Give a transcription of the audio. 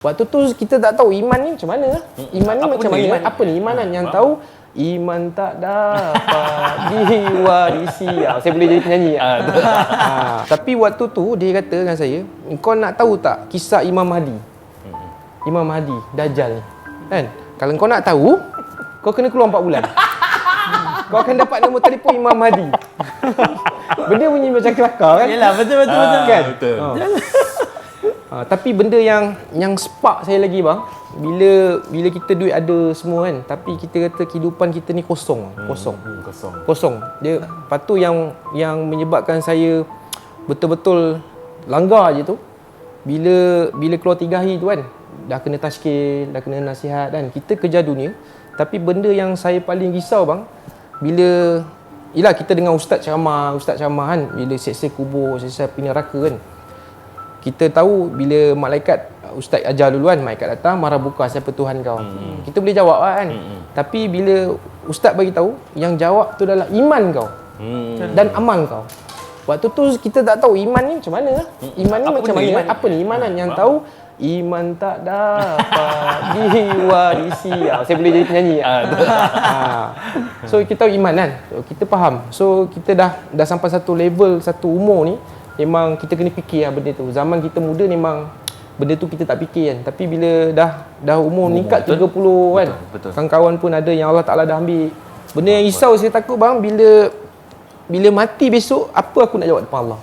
Waktu tu kita tak tahu iman ni macam mana. Iman ni Apa macam benda mana? iman? Apa ni imanan? Yang tahu iman tak dapat diwarisi. Saya boleh jadi penyanyi. Tapi waktu tu dia kata dengan saya, kau nak tahu tak kisah Imam Mahdi? Imam Mahdi, Dajjal ni. Kan? Kalau kau nak tahu, kau kena keluar 4 bulan. Kau akan dapat nombor telefon Imam Mahdi. Benda bunyi macam kelakar kan? Yalah, betul kan? Betul. Tapi benda yang spark saya lagi bang, bila kita duit ada semua kan, tapi kita kata kehidupan kita ni kosong. Dia lepas tu yang menyebabkan saya betul-betul langgar je tu, bila keluar 3 hari tu kan, dah kena tashkil, dah kena nasihat kan, kita kejar dunia. Tapi benda yang saya paling risau bang, bila yelah kita dengar ustaz ceramah kan, bila seksa kubur, seksa api neraka kan, kita tahu bila malaikat, ustaz ajar dulu kan, malaikat datang marah buka siapa Tuhan kau. Kita boleh jawab kan. Tapi bila ustaz bagi tahu, yang jawab tu adalah iman kau dan amal kau. Waktu tu kita tak tahu iman ni macam mana. Iman ni macam mana? Iman? Apa ni imanan? Yang tahu iman tak dapat diwarisi. Saya boleh jadi penyanyi. So kita tahu iman kan. So, kita faham. So kita dah sampai satu level, satu umur ni, memang kita kena fikir lah benda tu. Zaman kita muda memang benda tu kita tak fikir kan. Tapi bila dah umur meningkat 30 kan, betul. kawan-kawan pun ada yang Allah Ta'ala dah ambil. Benda yang risau saya takut bang, bila mati besok, apa aku nak jawab depan Allah?